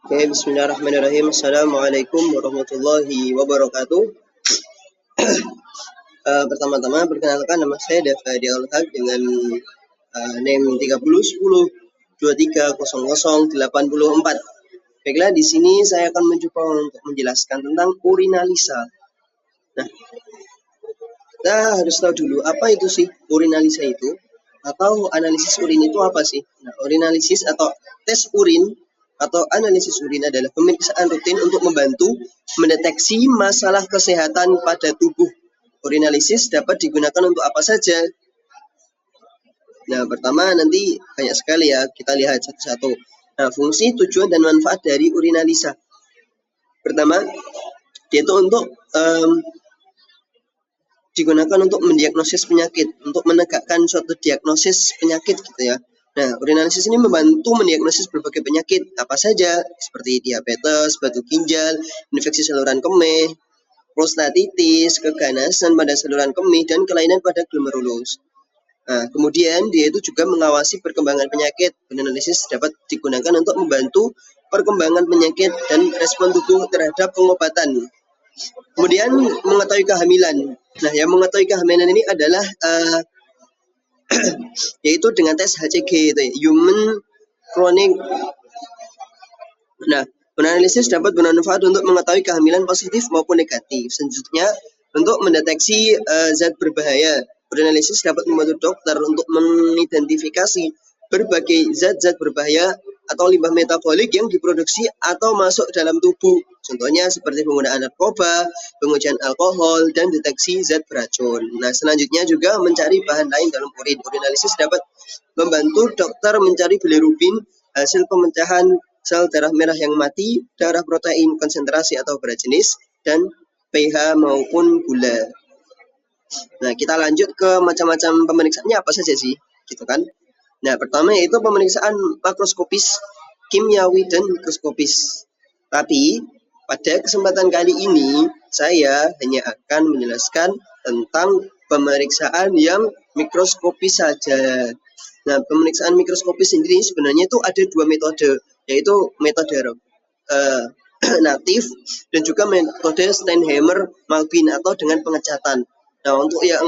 Oke, bismillahirrahmanirrahim. Assalamualaikum warahmatullahi wabarakatuh. Pertama-tama perkenalkan, nama saya Dafadi Al-Haq dengan name 3010230084. Baiklah, di sini saya akan mencoba untuk menjelaskan tentang urinalisa. Nah, kita harus tahu dulu apa itu sih urinalisa itu, atau analisis urin itu apa sih? Nah, urinalisis atau tes urin atau analisis urin adalah pemeriksaan rutin untuk membantu mendeteksi masalah kesehatan pada tubuh. Urinalisis dapat digunakan untuk apa saja? Nah, pertama nanti banyak sekali ya, kita lihat satu-satu. Nah, fungsi, tujuan, dan manfaat dari urinalisa. Pertama, yaitu untuk digunakan untuk mendiagnosis penyakit, untuk menegakkan suatu diagnosis penyakit gitu ya. Nah, urinalisis ini membantu mendiagnosis berbagai penyakit apa saja, seperti diabetes, batu ginjal, infeksi saluran kemih, prostatitis, keganasan pada saluran kemih, dan kelainan pada glomerulus. Nah, kemudian dia itu juga mengawasi perkembangan penyakit. Urinalisis dapat digunakan untuk membantu perkembangan penyakit dan respon tubuh terhadap pengobatan. Kemudian mengetahui kehamilan. Nah, yang mengetahui kehamilan ini adalah yaitu dengan tes HCG itu ya, Human Chronic. Nah, analisis dapat bermanfaat untuk mengetahui kehamilan positif maupun negatif. Selanjutnya, untuk mendeteksi zat berbahaya. Urinalisis dapat membantu dokter untuk mengidentifikasi berbagai zat-zat berbahaya atau limbah metabolik yang diproduksi atau masuk dalam tubuh. Contohnya seperti penggunaan narkoba, pengujian alkohol, dan deteksi zat beracun. Nah, selanjutnya juga mencari bahan lain dalam urin. Urinalisis dapat membantu dokter mencari bilirubin, hasil pemecahan sel darah merah yang mati, darah protein konsentrasi atau berat jenis, dan pH maupun gula. Nah, kita lanjut ke macam-macam pemeriksaannya apa saja sih, gitu kan? Nah, pertama yaitu pemeriksaan makroskopis, kimiawi, dan mikroskopis. Tapi pada kesempatan kali ini saya hanya akan menjelaskan tentang pemeriksaan yang mikroskopis saja. Nah, pemeriksaan mikroskopis sendiri sebenarnya itu ada dua metode, yaitu metode natif dan juga metode Steinheimer-Malbin atau dengan pengecatan. Nah, untuk yang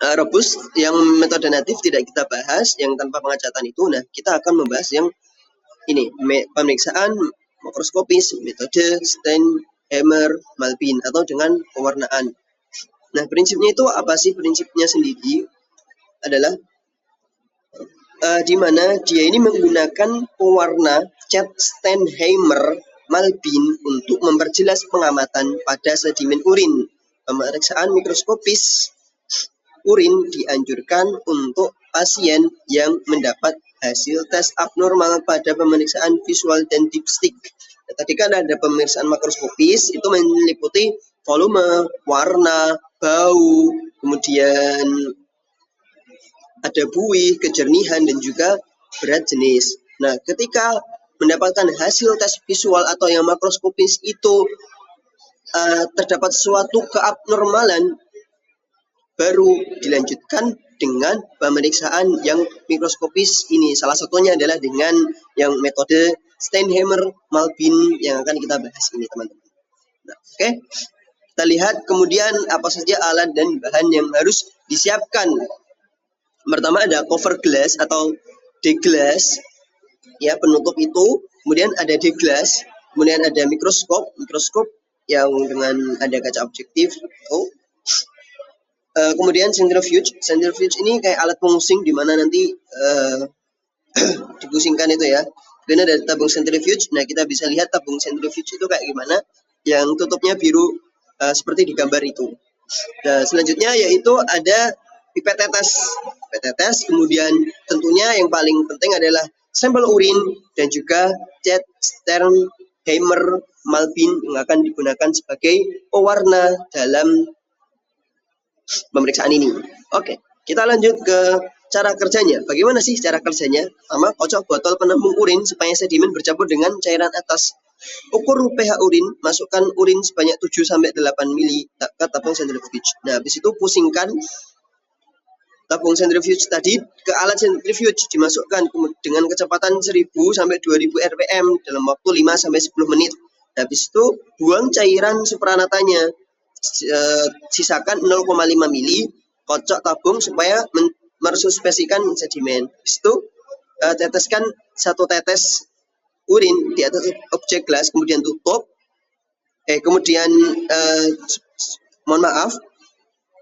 rebus, yang metode natif tidak kita bahas, yang tanpa pengecatan itu. Nah, kita akan membahas yang ini, pemeriksaan makroskopis metode Steinheimer-Malbin atau dengan pewarnaan. Nah, prinsipnya itu apa sih? Prinsipnya sendiri adalah di mana dia ini menggunakan pewarna cat Steinheimer-Malbin untuk memperjelas pengamatan pada sedimen urin. Pemeriksaan mikroskopis urin dianjurkan untuk pasien yang mendapat hasil tes abnormal pada pemeriksaan visual dan dipstick. Nah, tadi kan ada pemeriksaan makroskopis, itu meliputi volume, warna, bau, kemudian ada buih, kejernihan, dan juga berat jenis. Nah, ketika mendapatkan hasil tes visual atau yang makroskopis itu terdapat suatu keabnormalan, baru dilanjutkan dengan pemeriksaan yang mikroskopis ini. Salah satunya adalah dengan yang metode Steinheimer-Malbin yang akan kita bahas ini, teman-teman. Nah, oke. Kita lihat kemudian apa saja alat dan bahan yang harus disiapkan. Pertama ada cover glass atau D-glass, ya, penutup itu. Kemudian ada D-glass, kemudian ada mikroskop yang dengan ada kaca objektif. Kemudian centrifuge ini kayak alat pengusing di mana nanti dipusingkan itu ya. Kemudian ada tabung centrifuge. Nah, kita bisa lihat tabung centrifuge itu kayak gimana, yang tutupnya biru seperti di gambar itu. Nah, selanjutnya yaitu ada pipet tetes, kemudian tentunya yang paling penting adalah sampel urin dan juga cat Steinheimer-Malbin yang akan digunakan sebagai pewarna dalam pemeriksaan ini. Oke, kita lanjut ke cara kerjanya. Bagaimana sih cara kerjanya? Pertama, kocok botol penampung urin supaya sedimen bercampur dengan cairan atas. Ukur pH urin, masukkan urin sebanyak 7-8 ml ke tabung centrifuge. Nah, habis itu pusingkan tabung centrifuge tadi ke alat centrifuge, dimasukkan dengan kecepatan 1000 sampai 2000 rpm dalam waktu 5 sampai 10 menit. Habis itu buang cairan supranatanya, sisakan 0,5 mili, kocok tabung supaya meresuspensikan sedimen. Habis itu teteskan 1 tetes urin di atas objek gelas, kemudian tutup. Mohon maaf,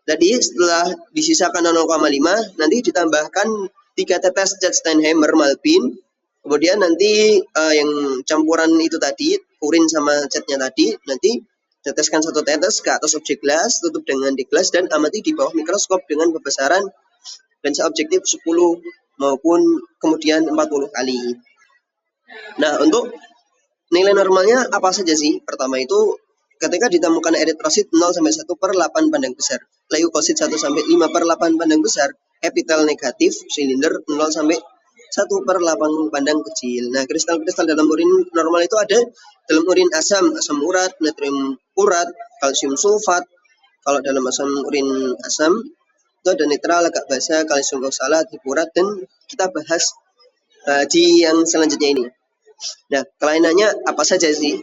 tadi setelah disisakan 0,5, nanti ditambahkan 3 tetes cat Steinheimer Malpin. Kemudian nanti yang campuran itu tadi, urin sama catnya tadi, nanti teteskan 1 tetes ke atas objek gelas, tutup dengan di gelas dan amati di bawah mikroskop dengan pembesaran lensa objektif 10 maupun kemudian 40 kali. Nah, untuk nilai normalnya apa saja sih? Pertama itu ketika ditemukan eritrosit 0 sampai 1 per 8 pandang besar, leukosit 1 sampai 5 per 8 pandang besar, epitel negatif silinder 0 sampai 1 per 8 pandang kecil. Nah, kristal-kristal dalam urin normal itu ada dalam urin asam urat, natrium urat, kalsium sulfat. Kalau dalam urin asam itu ada netral, agak basa, kalsium oksalat, hipurat, dan kita bahas di yang selanjutnya ini. Nah, kelainannya apa saja sih?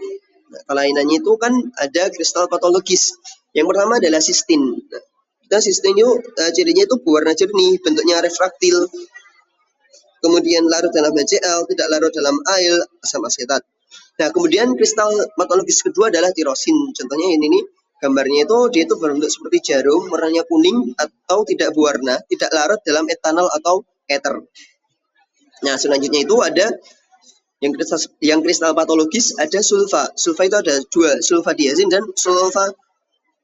Nah, kelainannya itu kan ada kristal patologis. Yang pertama adalah sistin. Nah, sistin itu cirinya itu berwarna jernih, bentuknya refraktil, kemudian larut dalam HCl, tidak larut dalam air, asam asetat. Nah, kemudian kristal patologis kedua adalah tirosin. Contohnya ini nih, gambarnya dia itu berbentuk seperti jarum, warnanya kuning atau tidak berwarna, tidak larut dalam etanol atau ether. Nah, selanjutnya itu ada yang kristal patologis, ada sulfa. Sulfa itu ada 2, sulfadiazin dan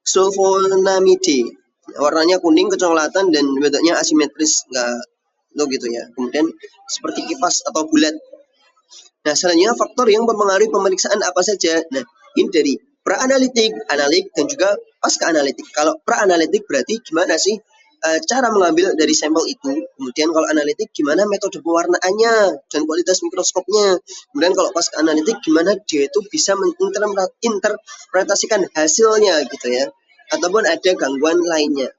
sulfonamide. Warnanya kuning kecoklatan dan bentuknya asimetris, enggak gitu ya. Kemudian seperti kipas atau bulat. Nah, selanjutnya faktor yang mempengaruhi pemeriksaan apa saja. Nah, ini dari pra-analitik, analik, dan juga pasca-analitik. Kalau pra-analitik berarti gimana sih cara mengambil dari sampel itu. Kemudian kalau analitik gimana metode pewarnaannya dan kualitas mikroskopnya. Kemudian kalau pasca-analitik gimana dia itu bisa menginterpretasikan hasilnya gitu ya. Ataupun ada gangguan lainnya.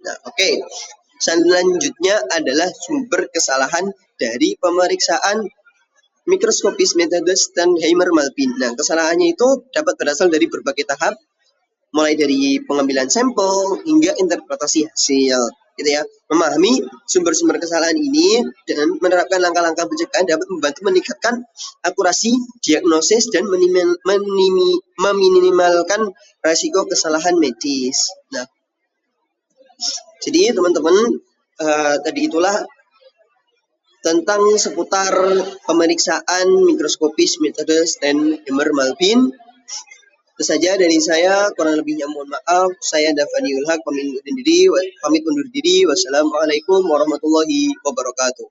Nah, oke. Selanjutnya adalah sumber kesalahan dari pemeriksaan mikroskopis metode Steinheimer Malpin. Nah, kesalahannya itu dapat berasal dari berbagai tahap, mulai dari pengambilan sampel hingga interpretasi hasil, gitu ya. Memahami sumber-sumber kesalahan ini dan menerapkan langkah-langkah pencegahan dapat membantu meningkatkan akurasi diagnosis dan meminimalkan risiko kesalahan medis. Nah, jadi teman-teman, tadi itulah tentang seputar pemeriksaan mikroskopis metode Steinheimer Malpin. Itu saja dari saya, kurang lebihnya mohon maaf. Saya Dafaniul Haq pamit undur diri. Wassalamualaikum warahmatullahi wabarakatuh.